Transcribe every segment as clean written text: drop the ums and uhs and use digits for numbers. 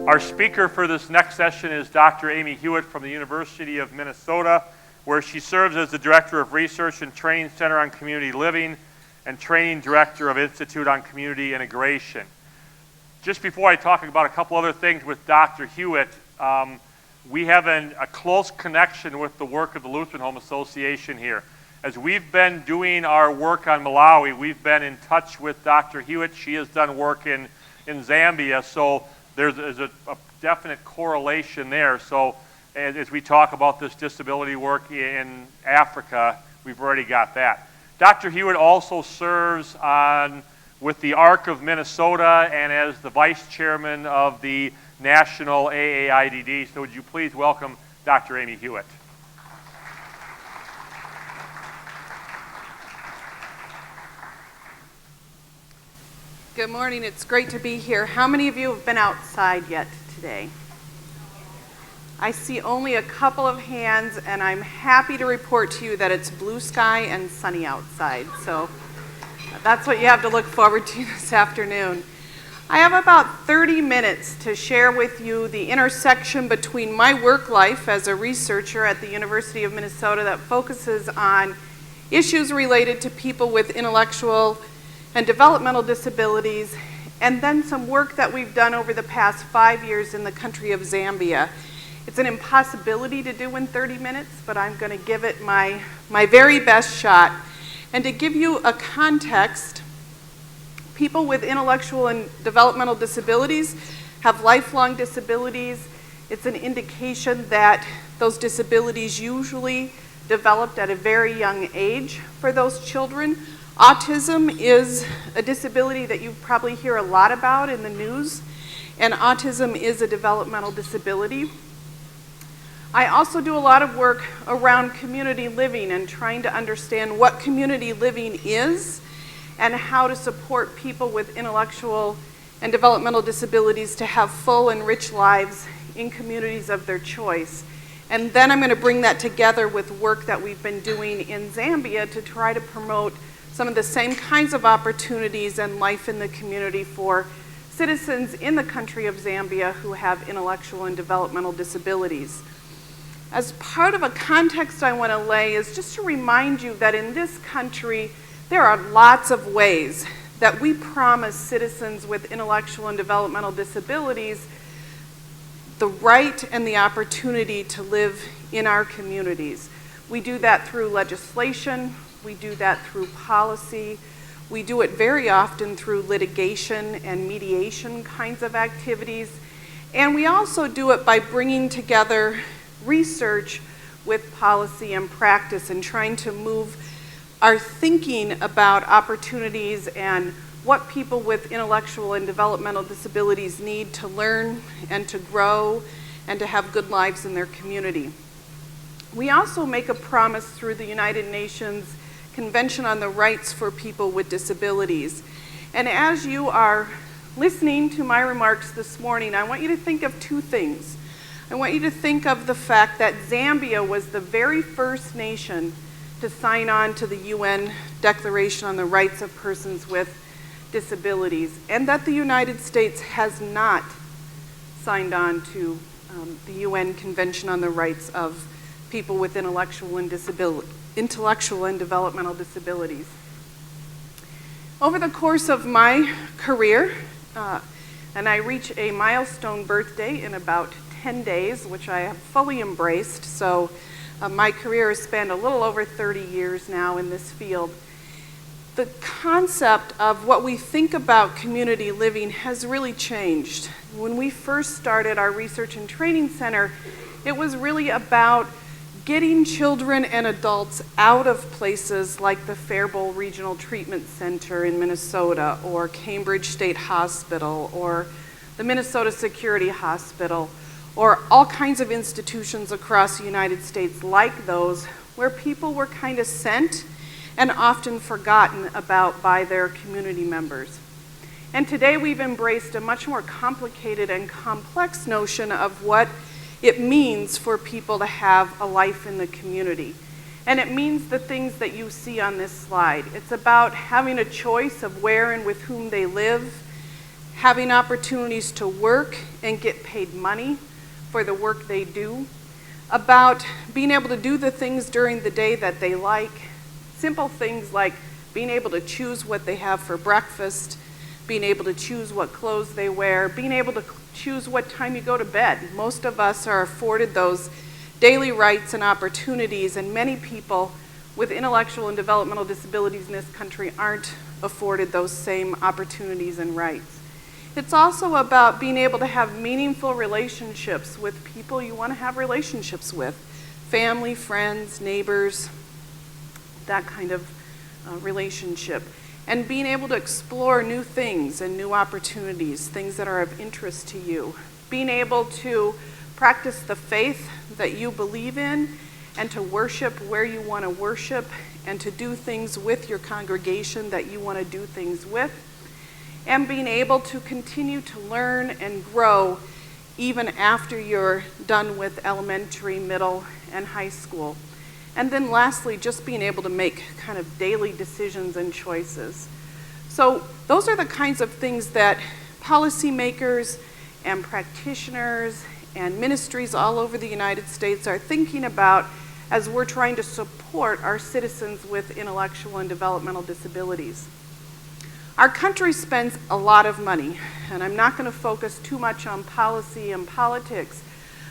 Our speaker for this next session is Dr. Amy Hewitt from the University of Minnesota, where she serves as the Director of Research and Training Center on Community Living and Training Director of Institute on Community Integration. Just before I talk about a couple other things with Dr. Hewitt, we have a close connection with the work of the Lutheran Home Association here. As we've been doing our work on Malawi, we've been in touch with Dr. Hewitt. She has done work in Zambia, so there's a definite correlation there. So as we talk about this disability work in Africa, we've already got that. Dr. Hewitt also serves with the ARC of Minnesota and as the Vice Chairman of the National AAIDD. So would you please welcome Dr. Amy Hewitt. Good morning. It's great to be here. How many of you have been outside yet today? I see only a couple of hands, and I'm happy to report to you that it's blue sky and sunny outside. So that's what you have to look forward to this afternoon. I have about 30 minutes to share with you the intersection between my work life as a researcher at the University of Minnesota that focuses on issues related to people with intellectual and developmental disabilities, and then some work that we've done over the past 5 years in the country of Zambia. It's an impossibility to do in 30 minutes, but I'm going to give it my very best shot. And to give you a context, people with intellectual and developmental disabilities have lifelong disabilities. It's an indication that those disabilities usually developed at a very young age for those children. Autism is a disability that you probably hear a lot about in the news, and autism is a developmental disability. I also do a lot of work around community living and trying to understand what community living is and how to support people with intellectual and developmental disabilities to have full and rich lives in communities of their choice. And then I'm going to bring that together with work that we've been doing in Zambia to try to promote some of the same kinds of opportunities and life in the community for citizens in the country of Zambia who have intellectual and developmental disabilities. As part of a context I want to lay is just to remind you that in this country, there are lots of ways that we promise citizens with intellectual and developmental disabilities the right and the opportunity to live in our communities. We do that through legislation. We do that through policy. We do it very often through litigation and mediation kinds of activities. And we also do it by bringing together research with policy and practice and trying to move our thinking about opportunities and what people with intellectual and developmental disabilities need to learn and to grow and to have good lives in their community. We also make a promise through the United Nations Convention on the Rights for People with Disabilities. And as you are listening to my remarks this morning, I want you to think of two things. I want you to think of the fact that Zambia was the very first nation to sign on to the UN Declaration on the Rights of Persons with Disabilities, and that the United States has not signed on to the UN Convention on the Rights of People with intellectual and developmental disabilities. Over the course of my career, and I reach a milestone birthday in about 10 days, which I have fully embraced, so my career has spanned a little over 30 years now in this field. The concept of what we think about community living has really changed. When we first started our research and training center, it was really about getting children and adults out of places like the Faribault Regional Treatment Center in Minnesota, or Cambridge State Hospital, or the Minnesota Security Hospital, or all kinds of institutions across the United States like those where people were kind of sent and often forgotten about by their community members. And today we've embraced a much more complicated and complex notion of what it means for people to have a life in the community. And it means the things that you see on this slide. It's about having a choice of where and with whom they live, having opportunities to work and get paid money for the work they do, about being able to do the things during the day that they like, simple things like being able to choose what they have for breakfast, being able to choose what clothes they wear, being able to choose what time you go to bed. Most of us are afforded those daily rights and opportunities, and many people with intellectual and developmental disabilities in this country aren't afforded those same opportunities and rights. It's also about being able to have meaningful relationships with people you want to have relationships with, family, friends, neighbors, that kind of relationship. And being able to explore new things and new opportunities, things that are of interest to you. Being able to practice the faith that you believe in and to worship where you want to worship and to do things with your congregation that you want to do things with. And being able to continue to learn and grow even after you're done with elementary, middle, and high school. And then lastly, just being able to make kind of daily decisions and choices. So those are the kinds of things that policymakers and practitioners and ministries all over the United States are thinking about as we're trying to support our citizens with intellectual and developmental disabilities. Our country spends a lot of money, and I'm not going to focus too much on policy and politics,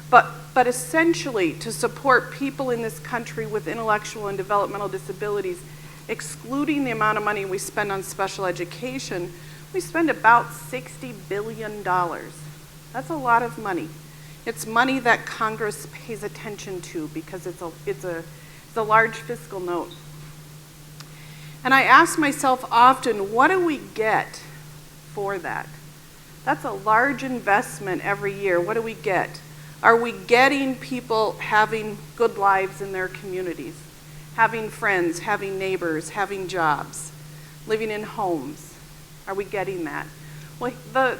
but essentially to support people in this country with intellectual and developmental disabilities, excluding the amount of money we spend on special education, we spend about $60 billion. That's a lot of money. It's money that Congress pays attention to because it's a large fiscal note. And I ask myself often, what do we get for that? That's a large investment every year. What do we get? Are we getting people having good lives in their communities, having friends, having neighbors, having jobs, living in homes? Are we getting that? Well,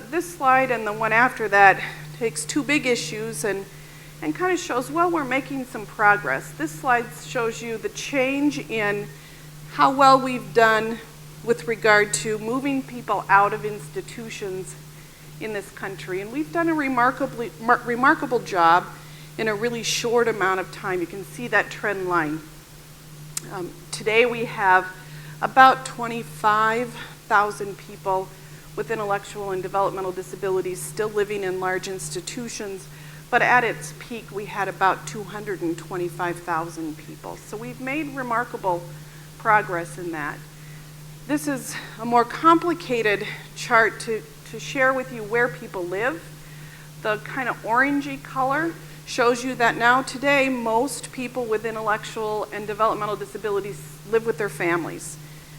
this slide and the one after that takes two big issues and kind of shows, well, we're making some progress. This slide shows you the change in how well we've done with regard to moving people out of institutions in this country. And we've done a remarkable job in a really short amount of time. You can see that trend line. Today we have about 25,000 people with intellectual and developmental disabilities still living in large institutions, but at its peak we had about 225,000 people. So we've made remarkable progress in that. This is a more complicated chart to share with you where people live. The kind of orangey color shows you that now today most people with intellectual and developmental disabilities live with their families,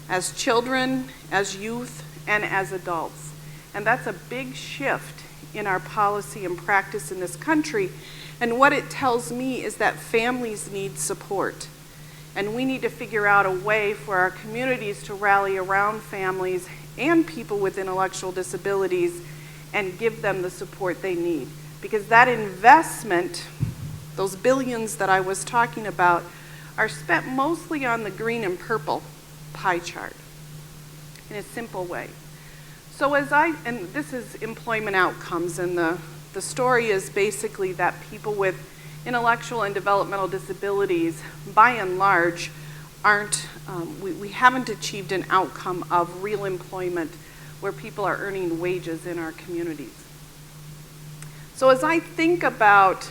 as children, as youth, and as adults. And that's a big shift in our policy and practice in this country. And what it tells me is that families need support. And we need to figure out a way for our communities to rally around families and people with intellectual disabilities and give them the support they need. Because that investment, those billions that I was talking about, are spent mostly on the green and purple pie chart in a simple way. So and this is employment outcomes, and the story is basically that people with intellectual and developmental disabilities, by and large, we haven't achieved an outcome of real employment where people are earning wages in our communities. So as I think about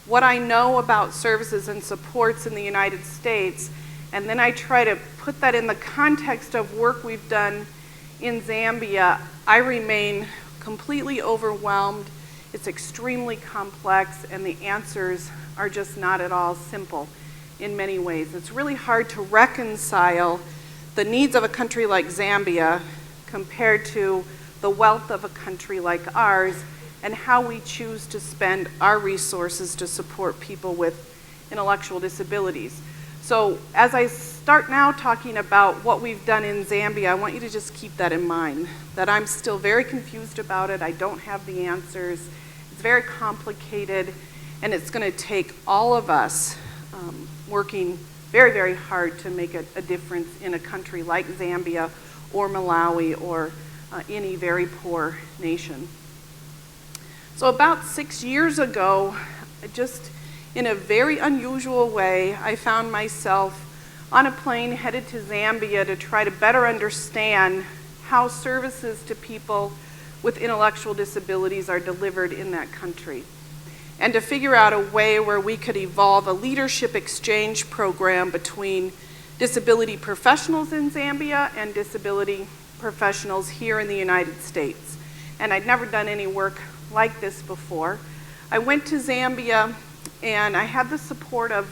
what I know about services and supports in the United States, and then I try to put that in the context of work we've done in Zambia, I remain completely overwhelmed. It's extremely complex, and the answers are just not at all simple in many ways. It's really hard to reconcile the needs of a country like Zambia compared to the wealth of a country like ours and how we choose to spend our resources to support people with intellectual disabilities. So as I start now talking about what we've done in Zambia, I want you to just keep that in mind, that I'm still very confused about it. I don't have the answers. It's very complicated, and it's going to take all of us working very, very hard to make a difference in a country like Zambia or Malawi or in a very poor nation. So about 6 years ago, just in a very unusual way, I found myself on a plane headed to Zambia to try to better understand how services to people with intellectual disabilities are delivered in that country, and to figure out a way where we could evolve a leadership exchange program between disability professionals in Zambia and disability professionals here in the United States. And I'd never done any work like this before. I went to Zambia and I had the support of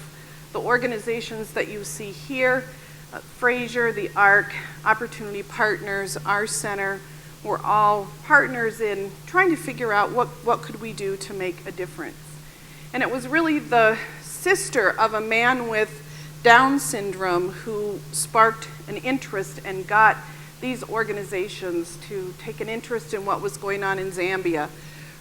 the organizations that you see here, Fraser, the ARC, Opportunity Partners, our center. We're all partners in trying to figure out what could we do to make a difference. And it was really the sister of a man with Down syndrome who sparked an interest and got these organizations to take an interest in what was going on in Zambia.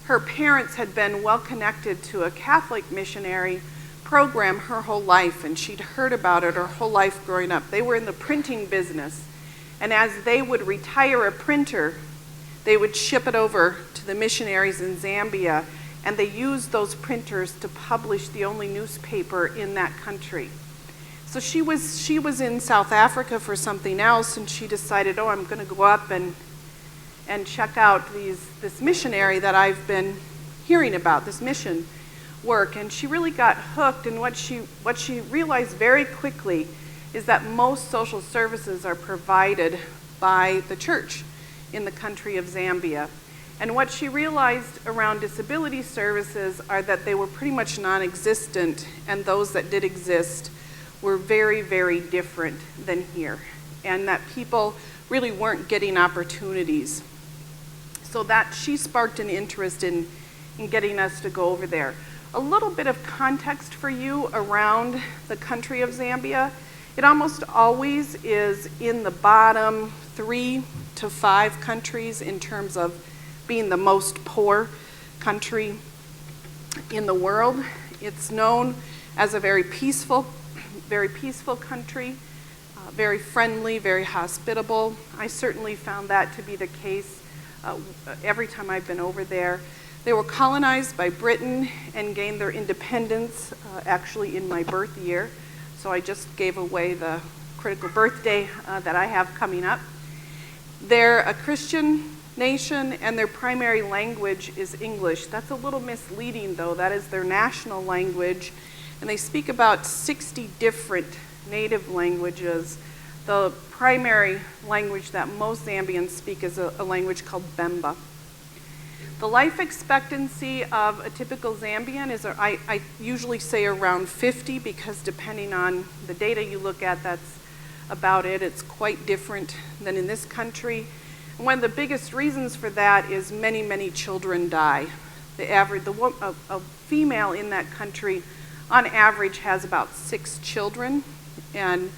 Her parents had been well connected to a Catholic missionary program her whole life, and she'd heard about it her whole life growing up. They were in the printing business, and as they would retire a printer, they would ship it over to the missionaries in Zambia, and they used those printers to publish the only newspaper in that country. So she was in South Africa for something else, and she decided, oh, I'm going to go up and check out this missionary that I've been hearing about, this mission work. And she really got hooked, and what she realized very quickly is that most social services are provided by the church in the country of Zambia. And what she realized around disability services are that they were pretty much non-existent, and those that did exist were very, very different than here, and that people really weren't getting opportunities. So that she sparked an interest in getting us to go over there. A little bit of context for you around the country of Zambia. It almost always is in the bottom 3 to 5 countries in terms of being the most poor country in the world. It's known as a very peaceful country, very friendly, very hospitable. I certainly found that to be the case every time I've been over there. They were colonized by Britain and gained their independence actually in my birth year. So I just gave away the critical birthday that I have coming up. They're a Christian nation, and their primary language is English. That's a little misleading, though. That is their national language, and they speak about 60 different native languages. The primary language that most Zambians speak is a language called Bemba. The life expectancy of a typical Zambian is, I usually say around 50, because depending on the data you look at, that's about it. It's quite different than in this country. And one of the biggest reasons for that is many, many children die. A female in that country, on average, has about 6 children, and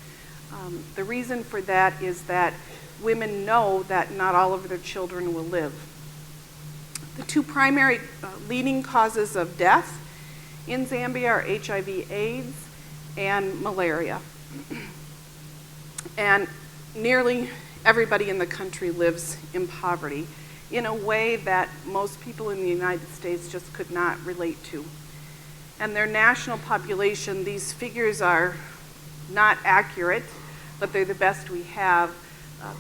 the reason for that is that women know that not all of their children will live. The 2 primary leading causes of death in Zambia are HIV/AIDS and malaria. And nearly everybody in the country lives in poverty in a way that most people in the United States just could not relate to. And their national population, these figures are not accurate, but they're the best we have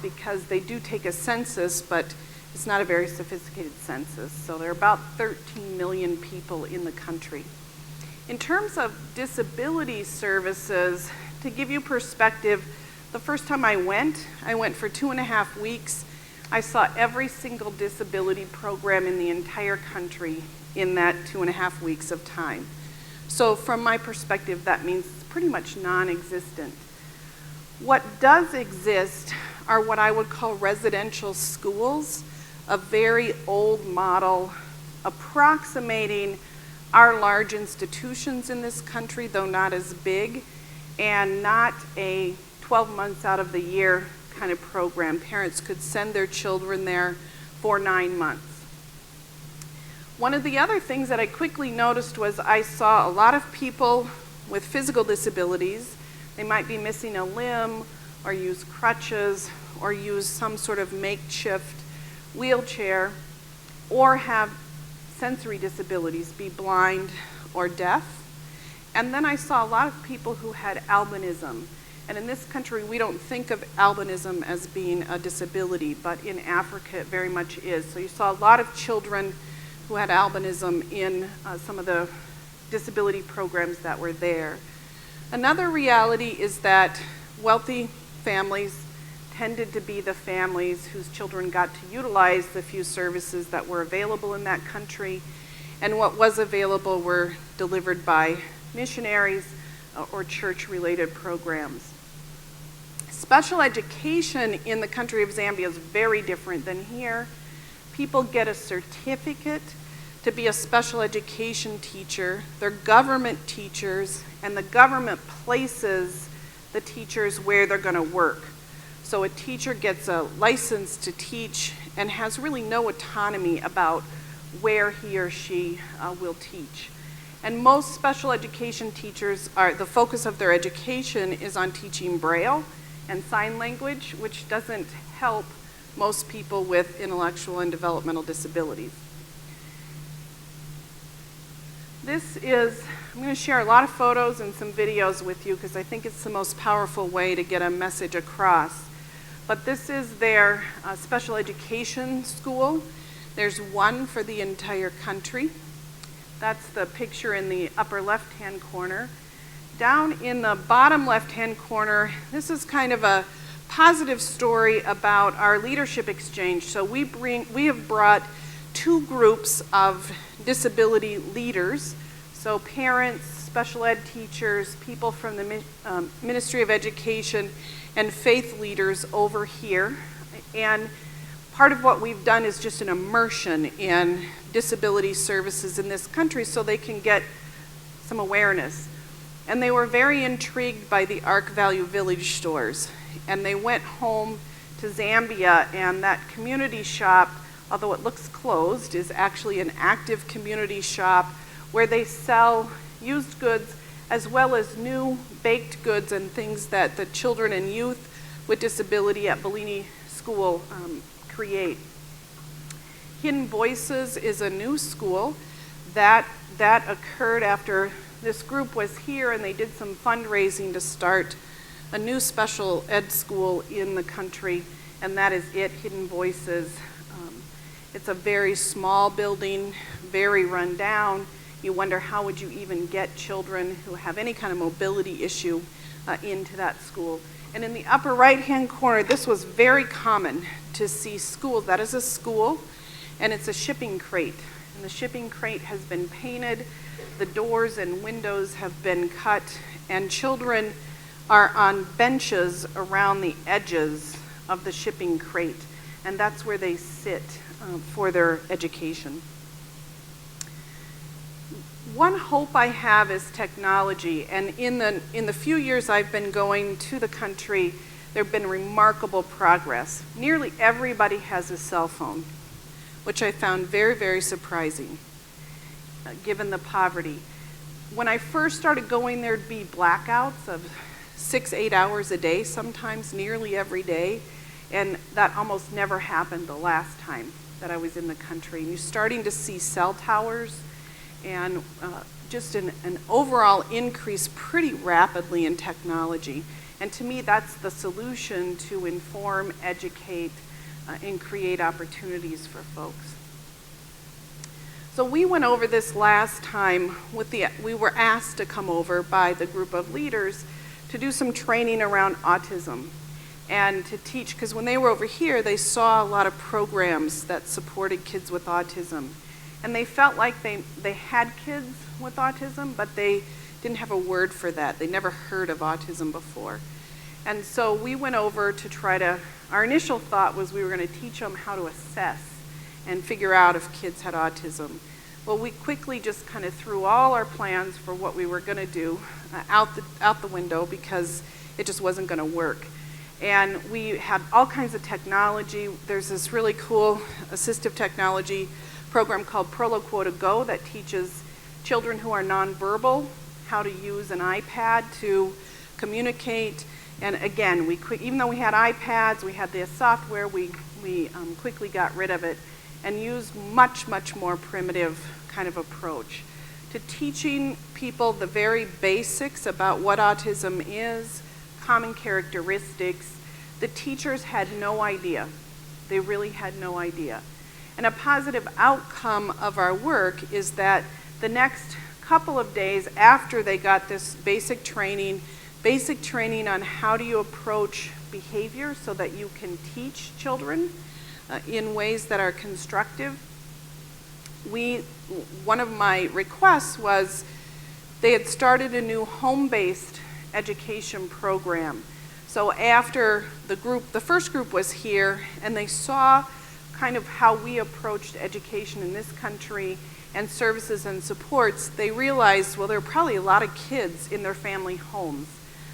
because they do take a census, but it's not a very sophisticated census. So there are about 13 million people in the country. In terms of disability services, to give you perspective, the first time I went for 2.5 weeks. I saw every single disability program in the entire country in that 2.5 weeks of time. So from my perspective, that means it's pretty much non-existent. What does exist are what I would call residential schools, a very old model approximating our large institutions in this country, though not as big, and not a 12 months out of the year kind of program. Parents could send their children there for 9 months. One of the other things that I quickly noticed was I saw a lot of people with physical disabilities. They might be missing a limb or use crutches or use some sort of makeshift wheelchair, or have sensory disabilities, be blind or deaf. And then I saw a lot of people who had albinism. And in this country, we don't think of albinism as being a disability, but in Africa, it very much is. So you saw a lot of children who had albinism in some of the disability programs that were there. Another reality is that wealthy families tended to be the families whose children got to utilize the few services that were available in that country, and what was available were delivered by missionaries or church-related programs. Special education in the country of Zambia is very different than here. People get a certificate to be a special education teacher. They're government teachers, and the government places the teachers where they're going to work. So a teacher gets a license to teach and has really no autonomy about where he or she will teach. And most special education teachers the focus of their education is on teaching Braille and sign language, which doesn't help most people with intellectual and developmental disabilities. I'm going to share a lot of photos and some videos with you because I think it's the most powerful way to get a message across. But this is their special education school. There's one for the entire country. That's the picture in the upper left-hand corner. Down in the bottom left-hand corner, this is kind of a positive story about our leadership exchange. So we have brought two groups of disability leaders, so parents, special ed teachers, people from the Ministry of Education, and faith leaders over here. And part of what we've done is just an immersion in disability services in this country so they can get some awareness. And they were very intrigued by the Ark Value Village stores. And they went home to Zambia, and that community shop, although it looks closed, is actually an active community shop where they sell used goods as well as new baked goods and things that the children and youth with disability at Bellini School create. Hidden Voices is a new school that occurred after this group was here, and they did some fundraising to start a new special ed school in the country, and that is it, Hidden Voices. It's a very small building, very run down. You wonder how would you even get children who have any kind of mobility issue into that school. And in the upper right-hand corner, this was very common to see schools. That is a school, and it's a shipping crate. And the shipping crate has been painted, the doors and windows have been cut, and children are on benches around the edges of the shipping crate, and that's where they sit for their education. One hope I have is technology, and in the few years I've been going to the country, there have been remarkable progress. Nearly everybody has a cell phone, which I found very, very surprising, given the poverty. When I first started going, there'd be blackouts of 6-8 hours a day, sometimes nearly every day, and that almost never happened the last time that I was in the country. And you're starting to see cell towers and just an overall increase pretty rapidly in technology. And to me, that's the solution to inform, educate, and create opportunities for folks. So we went over this last time we were asked to come over by the group of leaders to do some training around autism and to teach, because when they were over here, they saw a lot of programs that supported kids with autism. And they felt like they had kids with autism, but they didn't have a word for that. They never heard of autism before. And so we went over to our initial thought was we were going to teach them how to assess and figure out if kids had autism. Well, we quickly just kind of threw all our plans for what we were going to do out the window because it just wasn't going to work. And we had all kinds of technology. There's this really cool assistive technology program called Proloquo Go that teaches children who are nonverbal how to use an iPad to communicate. And again, even though we had iPads, we had the software, we we quickly got rid of it and used much, much more primitive kind of approach to teaching people the very basics about what autism is, common characteristics. The teachers had no idea. They really had no idea. And a positive outcome of our work is that the next couple of days after they got this basic training on how do you approach behavior so that you can teach children in ways that are constructive. One of my requests was they had started a new home-based education program. So after the first group was here and they saw kind of how we approached education in this country and services and supports, they realized, well, there are probably a lot of kids in their family homes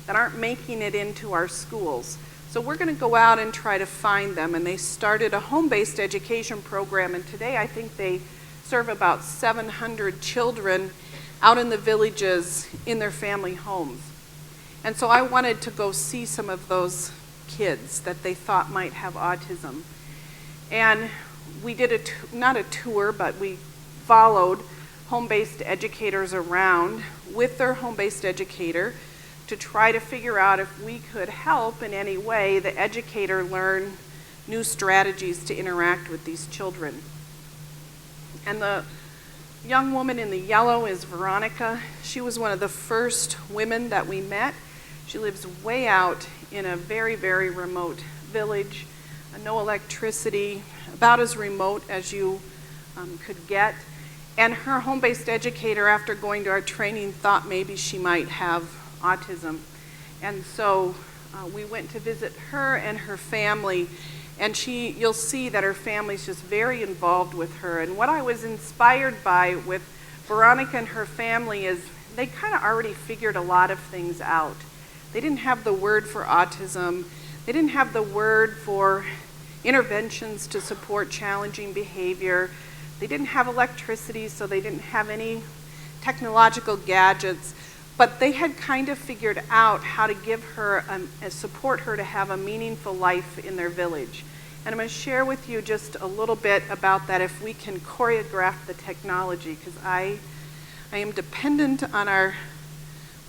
that aren't making it into our schools. So we're going to go out and try to find them. And they started a home-based education program, and today I think they serve about 700 children out in the villages in their family homes. And so I wanted to go see some of those kids that they thought might have autism. And we did not a tour, but we followed home-based educators around with their home-based educator to try to figure out if we could help in any way the educator learn new strategies to interact with these children. And the young woman in the yellow is Veronica. She was one of the first women that we met. She lives way out in a very, very remote village, no electricity, about as remote as you could get. And her home-based educator, after going to our training, thought maybe she might have autism. And so we went to visit her and her family, and you'll see that her family's just very involved with her. And what I was inspired by with Veronica and her family is they kind of already figured a lot of things out. They didn't have the word for autism. They didn't have the word for interventions to support challenging behavior. They didn't have electricity, so they didn't have any technological gadgets. But they had kind of figured out how to give her, support her to have a meaningful life in their village. And I'm going to share with you just a little bit about that if we can choreograph the technology, because I am dependent on our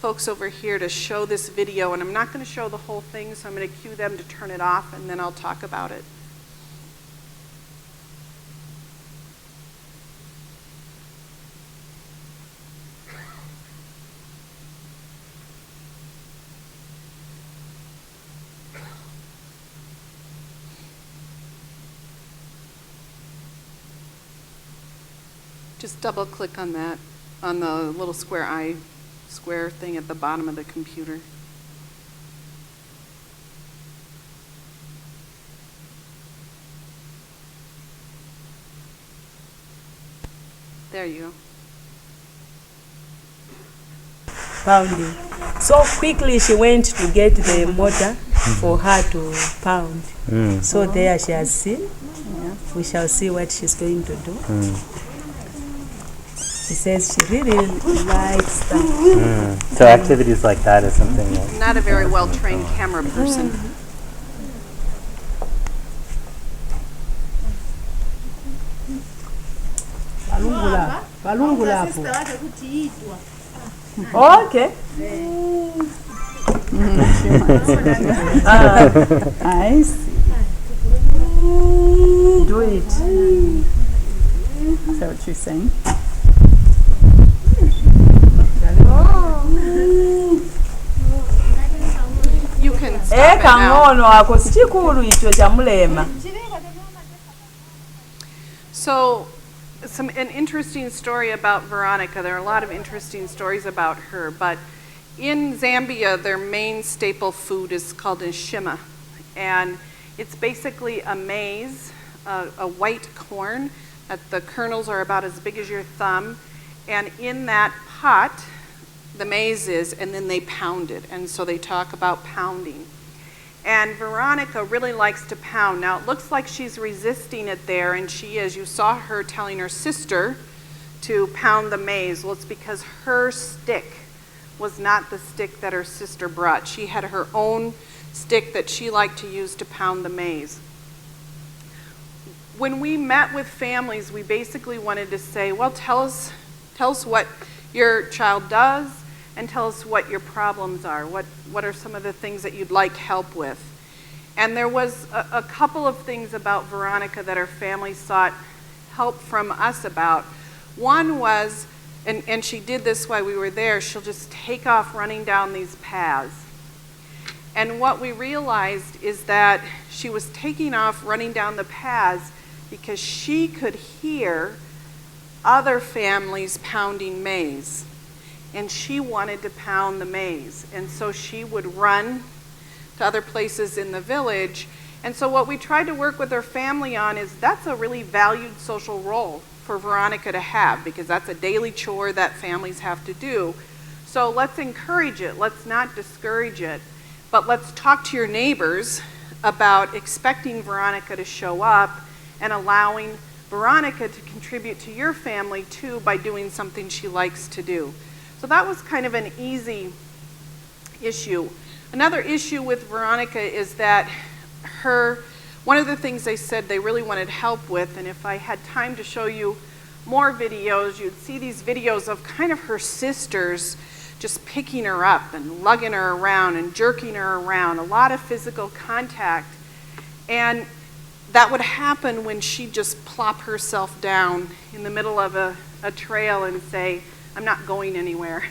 folks over here to show this video, and I'm not going to show the whole thing, so I'm going to cue them to turn it off, and then I'll talk about it. Just double click on that, on the little square thing at the bottom of the computer. There you go. Pounding. So quickly she went to get the motor for her to pound. So there she has seen. We shall see what she's going to do. She says she really likes that. So activities like that is something that... Not a very well-trained camera person. Okay. I see. Do it. Is that what you're saying? You can stop it now. So, an interesting story about Veronica. There are a lot of interesting stories about her, but in Zambia, their main staple food is called nshima, and it's basically a maize, a white corn, that the kernels are about as big as your thumb, and in that pot, the maize is, and then they pound it, and so they talk about pounding. And Veronica really likes to pound. Now, it looks like she's resisting it there, and she is. You saw her telling her sister to pound the maize. Well, it's because her stick was not the stick that her sister brought. She had her own stick that she liked to use to pound the maize. when we met with families, we basically wanted to say, well, tell us what your child does and tell us what your problems are. What are some of the things that you'd like help with? And there was a couple of things about Veronica that our family sought help from us about. One was, and she did this while we were there, she'll just take off running down these paths. And what we realized is that she was taking off running down the paths because she could hear other families pounding maize. And she wanted to pound the maize. And so she would run to other places in the village. And so what we tried to work with her family on is that's a really valued social role for Veronica to have, because that's a daily chore that families have to do. So let's encourage it. Let's not discourage it. But let's talk to your neighbors about expecting Veronica to show up and allowing Veronica to contribute to your family too by doing something she likes to do. So that was kind of an easy issue. Another issue with Veronica is that one of the things they said they really wanted help with, and if I had time to show you more videos, you'd see these videos of kind of her sisters just picking her up and lugging her around and jerking her around, a lot of physical contact. And that would happen when she'd just plop herself down in the middle of a trail and say, I'm not going anywhere.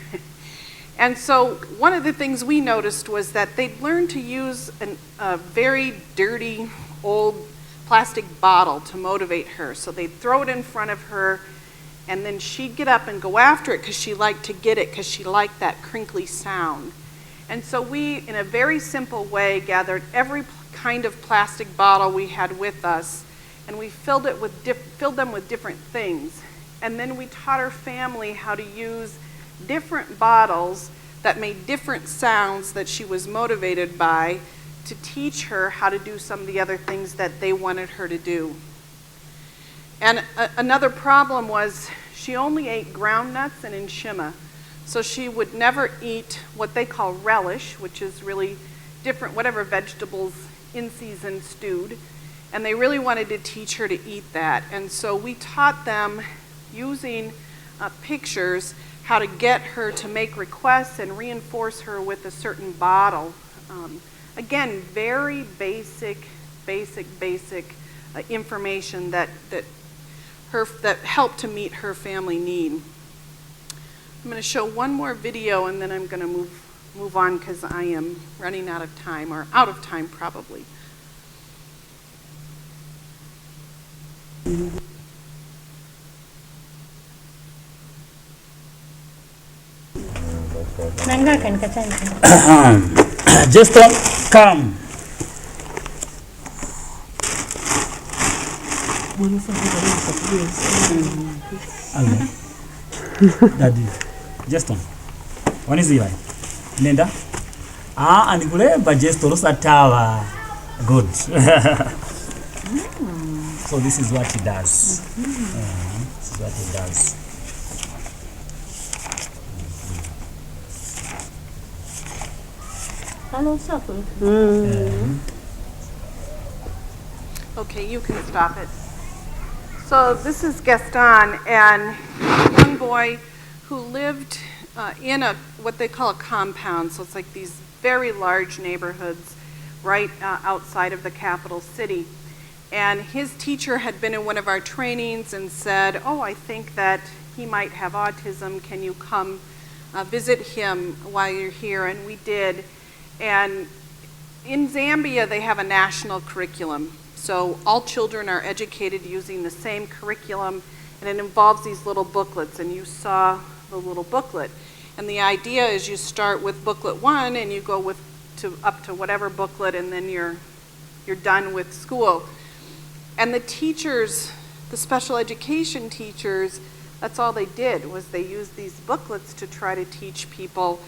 And so one of the things we noticed was that they'd learned to use a very dirty old plastic bottle to motivate her. So they'd throw it in front of her, and then she'd get up and go after it because she liked to get it, because she liked that crinkly sound. And so we, in a very simple way, gathered every kind of plastic bottle we had with us, and we filled them with different things. And then we taught our family how to use different bottles that made different sounds that she was motivated by to teach her how to do some of the other things that they wanted her to do. And another problem was she only ate ground nuts and enshima. So she would never eat what they call relish, which is really different, whatever vegetables in season stewed. And they really wanted to teach her to eat that. And so we taught them using pictures how to get her to make requests and reinforce her with a certain bottle. Again, very basic information that helped to meet her family need. I'm going to show one more video and then I'm going to move on because I am running out of time, or out of time probably. Just come. Daddy, just one is like Nenda. And Guleba just tawa. Good. So this is what he does. This is what he does. Okay, you can stop it. So this is Gaston, and a young boy who lived in what they call a compound. So it's like these very large neighborhoods right outside of the capital city. And his teacher had been in one of our trainings and said, oh, I think that he might have autism. Can you come visit him while you're here? And we did. And in Zambia, they have a national curriculum. So all children are educated using the same curriculum, and it involves these little booklets, and you saw the little booklet. And the idea is you start with booklet 1 and you go up to whatever booklet, and then you're done with school. And the teachers, the special education teachers, that's all they did, was they used these booklets to try to teach people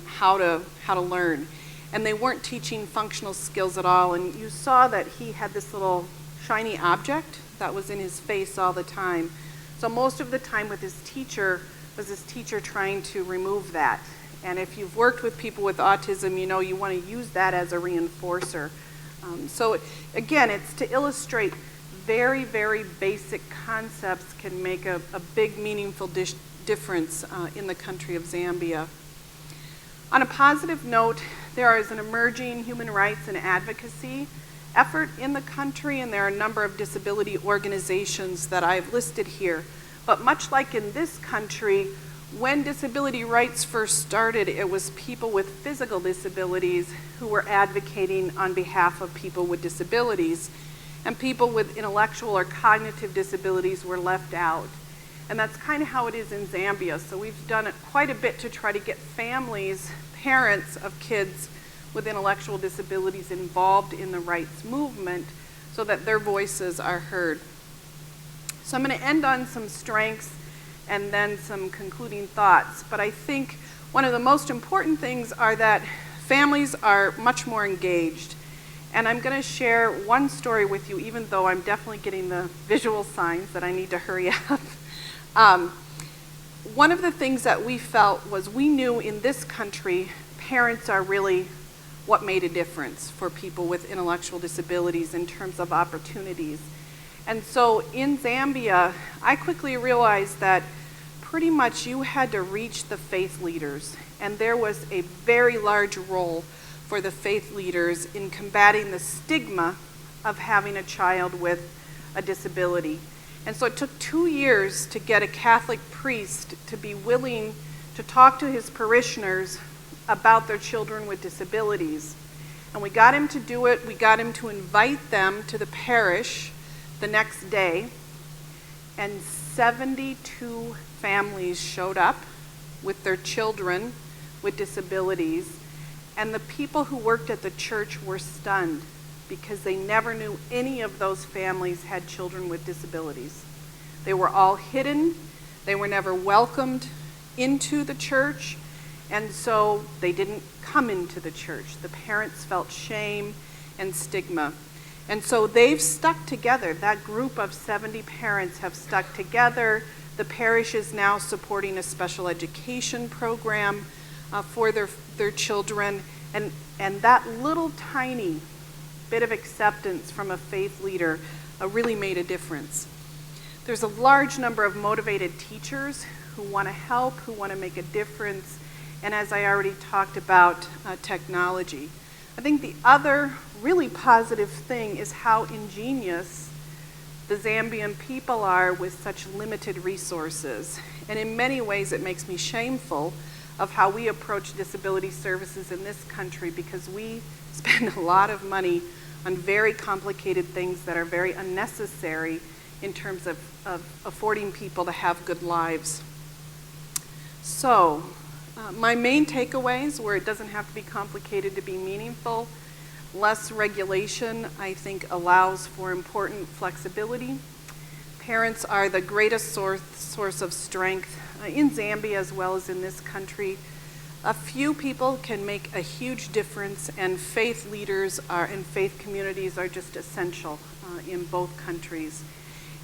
how to learn. And they weren't teaching functional skills at all. And you saw that he had this little shiny object that was in his face all the time. So most of the time with his teacher was his teacher trying to remove that. And if you've worked with people with autism, you know you want to use that as a reinforcer. So again, it's to illustrate very, very basic concepts can make a big, meaningful difference in the country of Zambia. On a positive note, there is an emerging human rights and advocacy effort in the country, and there are a number of disability organizations that I've listed here. But much like in this country, when disability rights first started, it was people with physical disabilities who were advocating on behalf of people with disabilities, and people with intellectual or cognitive disabilities were left out. And that's kind of how it is in Zambia. So we've done quite a bit to try to get families, parents of kids with intellectual disabilities involved in the rights movement so that their voices are heard. So I'm going to end on some strengths and then some concluding thoughts. But I think one of the most important things are that families are much more engaged. And I'm going to share one story with you, even though I'm definitely getting the visual signs that I need to hurry up. One of the things that we felt was we knew in this country, parents are really what made a difference for people with intellectual disabilities in terms of opportunities. And so in Zambia, I quickly realized that pretty much you had to reach the faith leaders, and there was a very large role for the faith leaders in combating the stigma of having a child with a disability. And so it took 2 years to get a Catholic priest to be willing to talk to his parishioners about their children with disabilities. And we got him to do it. We got him to invite them to the parish the next day, and 72 families showed up with their children with disabilities, and the people who worked at the church were stunned because they never knew any of those families had children with disabilities. They were all hidden. They were never welcomed into the church, and so they didn't come into the church. The parents felt shame and stigma. And so they've stuck together. That group of 70 parents have stuck together. The parish is now supporting a special education program for their children. And that little tiny bit of acceptance from a faith leader really made a difference. There's a large number of motivated teachers who want to help, who want to make a difference, and as I already talked about, technology. I think the other really positive thing is how ingenious the Zambian people are with such limited resources. And in many ways it makes me shameful of how we approach disability services in this country, because we spend a lot of money on very complicated things that are very unnecessary in terms of affording people to have good lives. So, my main takeaways were it doesn't have to be complicated to be meaningful. Less regulation, I think, allows for important flexibility. Parents are the greatest source of strength in Zambia as well as in this country. A few people can make a huge difference, and faith leaders and faith communities are just essential in both countries.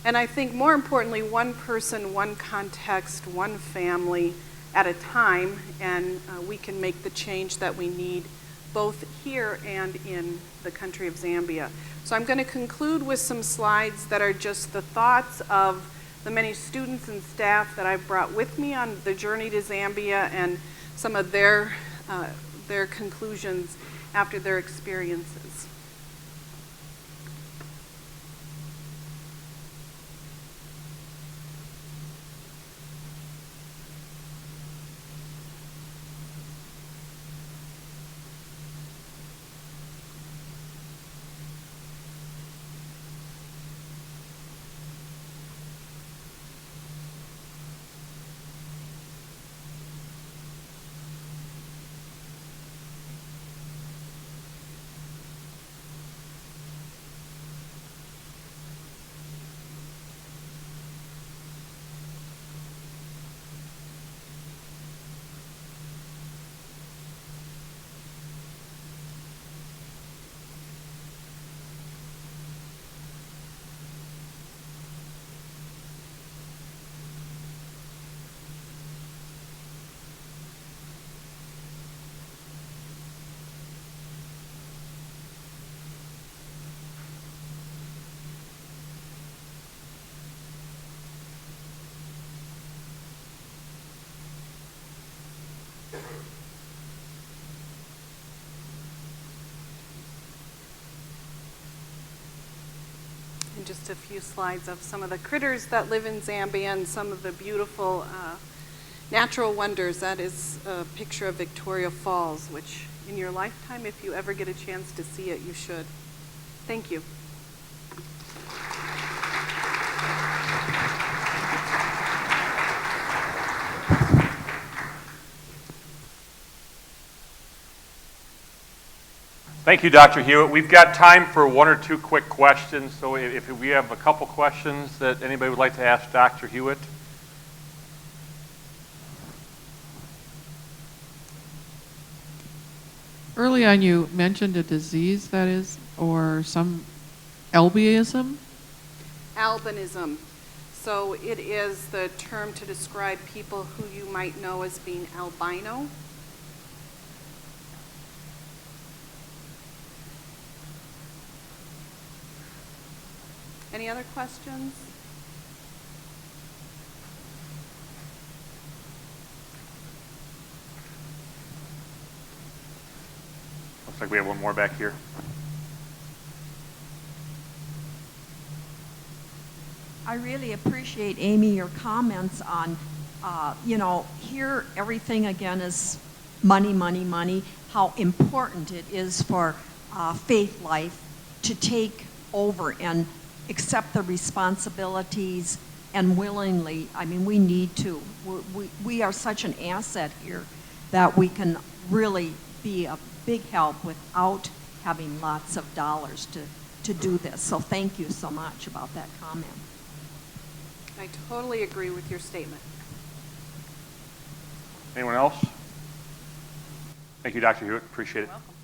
And I think more importantly, one person, one context, one family at a time, and we can make the change that we need both here and in the country of Zambia. So I'm going to conclude with some slides that are just the thoughts of the many students and staff that I've brought with me on the journey to Zambia, and some of their conclusions after their experiences. in just a few slides of some of the critters that live in Zambia and some of the beautiful natural wonders. That is a picture of Victoria Falls, which in your lifetime, if you ever get a chance to see it, you should. Thank you. Thank you, Dr. Hewitt. We've got time for one or two quick questions, so if we have a couple questions that anybody would like to ask Dr. Hewitt. Early on, you mentioned a disease that is, or some albinism? Albinism. So it is the term to describe people who you might know as being albino. Any other questions? Looks like we have one more back here. I really appreciate, Amy, your comments on, here everything again is money, money, money, how important it is for faith life to take over and accept the responsibilities and willingly. I mean, we need to. We are such an asset here that we can really be a big help without having lots of dollars to do this. So thank you so much about that comment. I totally agree with your statement. Anyone else? Thank you, Dr. Hewitt. Appreciate it. You're welcome.